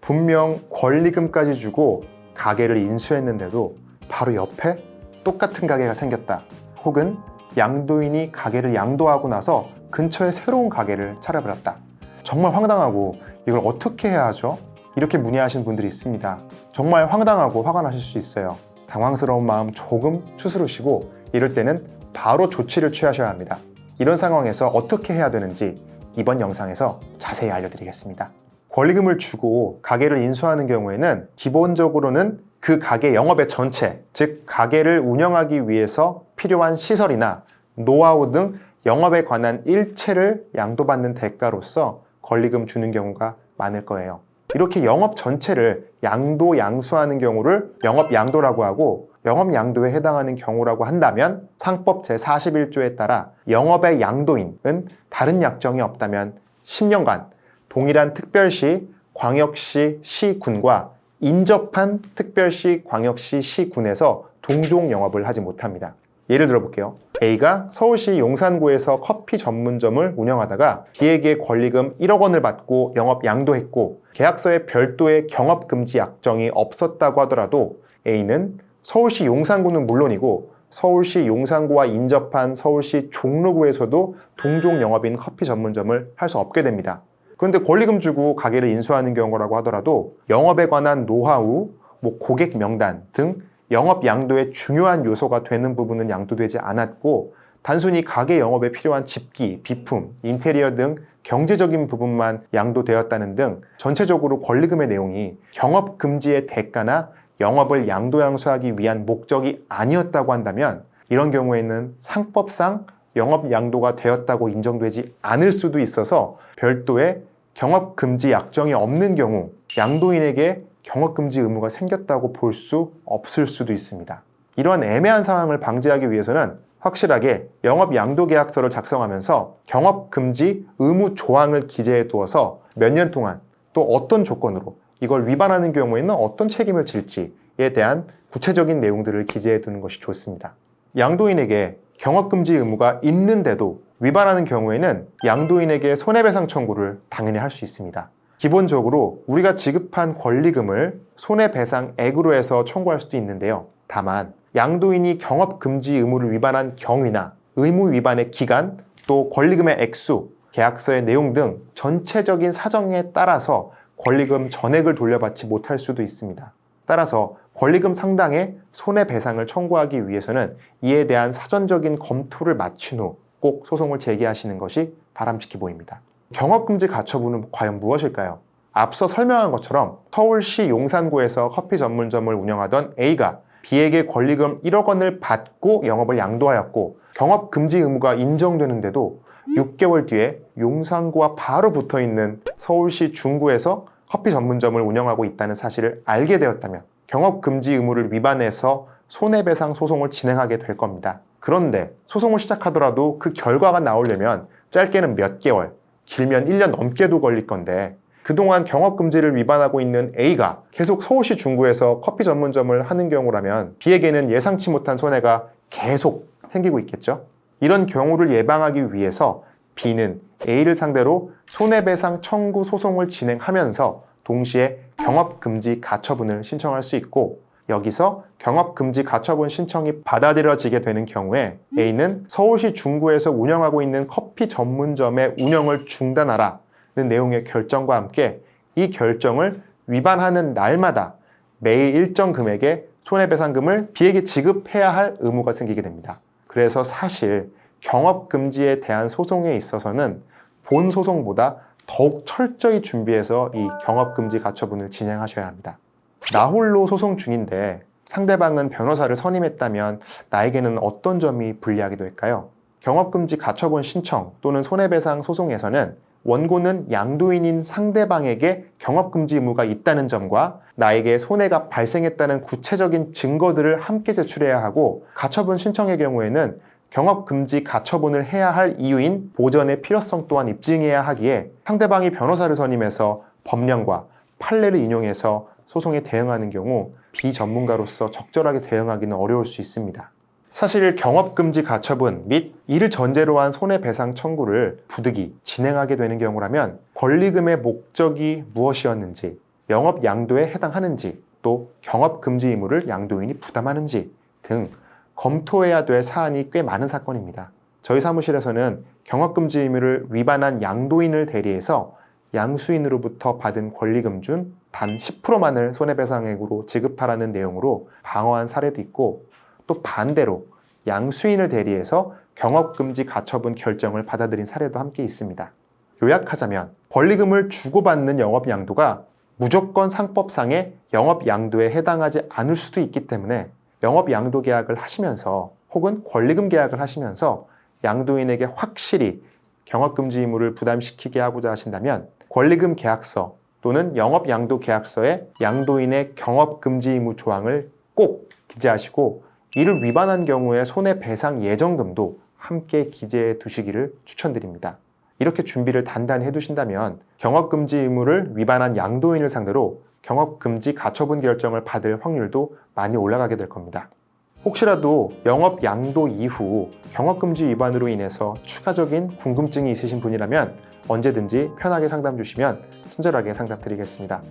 분명 권리금까지 주고 가게를 인수했는데도 바로 옆에 똑같은 가게가 생겼다. 혹은 양도인이 가게를 양도하고 나서 근처에 새로운 가게를 차려버렸다. 정말 황당하고 이걸 어떻게 해야 하죠? 이렇게 문의하시는 분들이 있습니다. 정말 황당하고 화가 나실 수 있어요. 당황스러운 마음 조금 추스르시고 이럴 때는 바로 조치를 취하셔야 합니다. 이런 상황에서 어떻게 해야 되는지 이번 영상에서 자세히 알려드리겠습니다. 권리금을 주고 가게를 인수하는 경우에는 기본적으로는 그 가게 영업의 전체, 즉 가게를 운영하기 위해서 필요한 시설이나 노하우 등 영업에 관한 일체를 양도받는 대가로서 권리금 주는 경우가 많을 거예요. 이렇게 영업 전체를 양수하는 경우를 영업양도라고 하고, 영업양도에 해당하는 경우라고 한다면 상법 제41조에 따라 영업의 양도인은 다른 약정이 없다면 10년간 동일한 특별시, 광역시, 시군과 인접한 특별시, 광역시, 시군에서 동종 영업을 하지 못합니다. 예를 들어 볼게요. A가 서울시 용산구에서 커피 전문점을 운영하다가 B에게 권리금 1억 원을 받고 영업 양도했고 계약서에 별도의 경업금지 약정이 없었다고 하더라도 A는 서울시 용산구는 물론이고 서울시 용산구와 인접한 서울시 종로구에서도 동종 영업인 커피 전문점을 할 수 없게 됩니다. 그런데 권리금 주고 가게를 인수하는 경우라고 하더라도 영업에 관한 노하우, 고객 명단 등 영업 양도의 중요한 요소가 되는 부분은 양도되지 않았고 단순히 가게 영업에 필요한 집기, 비품, 인테리어 등 경제적인 부분만 양도되었다는 등 전체적으로 권리금의 내용이 경업금지의 대가나 영업을 양도양수하기 위한 목적이 아니었다고 한다면 이런 경우에는 상법상 영업 양도가 되었다고 인정되지 않을 수도 있어서 별도의 경업금지 약정이 없는 경우 양도인에게 경업금지 의무가 생겼다고 볼 수 없을 수도 있습니다. 이러한 애매한 상황을 방지하기 위해서는 확실하게 영업양도계약서를 작성하면서 경업금지 의무 조항을 기재해 두어서 몇 년 동안 또 어떤 조건으로 이걸 위반하는 경우에는 어떤 책임을 질지에 대한 구체적인 내용들을 기재해 두는 것이 좋습니다. 양도인에게 경업금지 의무가 있는데도 위반하는 경우에는 양도인에게 손해배상 청구를 당연히 할 수 있습니다. 기본적으로 우리가 지급한 권리금을 손해배상액으로 해서 청구할 수도 있는데요. 다만 양도인이 경업금지 의무를 위반한 경위나 의무 위반의 기간, 또 권리금의 액수, 계약서의 내용 등 전체적인 사정에 따라서 권리금 전액을 돌려받지 못할 수도 있습니다. 따라서 권리금 상당의 손해배상을 청구하기 위해서는 이에 대한 사전적인 검토를 마친 후 꼭 소송을 제기하시는 것이 바람직해 보입니다. 경업금지 가처분은 과연 무엇일까요? 앞서 설명한 것처럼 서울시 용산구에서 커피 전문점을 운영하던 A가 B에게 권리금 1억 원을 받고 영업을 양도하였고 경업금지 의무가 인정되는데도 6개월 뒤에 용산구와 바로 붙어있는 서울시 중구에서 커피 전문점을 운영하고 있다는 사실을 알게 되었다면 경업금지 의무를 위반해서 손해배상 소송을 진행하게 될 겁니다. 그런데 소송을 시작하더라도 그 결과가 나오려면 짧게는 몇 개월, 길면 1년 넘게도 걸릴 건데 그동안 경업금지를 위반하고 있는 A가 계속 서울시 중구에서 커피 전문점을 하는 경우라면 B에게는 예상치 못한 손해가 계속 생기고 있겠죠. 이런 경우를 예방하기 위해서 B는 A를 상대로 손해배상 청구 소송을 진행하면서 동시에 경업금지 가처분을 신청할 수 있고 여기서 경업금지 가처분 신청이 받아들여지게 되는 경우에 A는 서울시 중구에서 운영하고 있는 커피 전문점의 운영을 중단하라는 내용의 결정과 함께 이 결정을 위반하는 날마다 매일 일정 금액의 손해배상금을 B에게 지급해야 할 의무가 생기게 됩니다. 그래서 사실 경업금지에 대한 소송에 있어서는 본 소송보다 더욱 철저히 준비해서 이 경업금지 가처분을 진행하셔야 합니다. 나 홀로 소송 중인데 상대방은 변호사를 선임했다면 나에게는 어떤 점이 불리하게 될까요? 경업금지 가처분 신청 또는 손해배상 소송에서는 원고는 양도인인 상대방에게 경업금지 의무가 있다는 점과 나에게 손해가 발생했다는 구체적인 증거들을 함께 제출해야 하고 가처분 신청의 경우에는 경업금지 가처분을 해야 할 이유인 보전의 필요성 또한 입증해야 하기에 상대방이 변호사를 선임해서 법령과 판례를 인용해서 소송에 대응하는 경우 비전문가로서 적절하게 대응하기는 어려울 수 있습니다. 사실 경업금지 가처분 및 이를 전제로 한 손해배상 청구를 부득이 진행하게 되는 경우라면 권리금의 목적이 무엇이었는지 영업 양도에 해당하는지, 또 경업 금지 의무를 양도인이 부담하는지 등 검토해야 될 사안이 꽤 많은 사건입니다. 저희 사무실에서는 경업금지 의무를 위반한 양도인을 대리해서 양수인으로부터 받은 권리금 중 단 10%만을 손해배상액으로 지급하라는 내용으로 방어한 사례도 있고, 또 반대로 양수인을 대리해서 경업금지 가처분 결정을 받아들인 사례도 함께 있습니다. 요약하자면 권리금을 주고받는 영업양도가 무조건 상법상의 영업양도에 해당하지 않을 수도 있기 때문에 영업양도 계약을 하시면서 혹은 권리금 계약을 하시면서 양도인에게 확실히 경업금지 의무를 부담시키게 하고자 하신다면 권리금 계약서 또는 영업양도 계약서에 양도인의 경업금지 의무 조항을 꼭 기재하시고, 이를 위반한 경우에 손해배상 예정금도 함께 기재해 두시기를 추천드립니다. 이렇게 준비를 단단히 해두신다면 경업금지 의무를 위반한 양도인을 상대로 경업금지 가처분 결정을 받을 확률도 많이 올라가게 될 겁니다. 혹시라도 영업 양도 이후 경업금지 위반으로 인해서 추가적인 궁금증이 있으신 분이라면 언제든지 편하게 상담 주시면 친절하게 상담 드리겠습니다.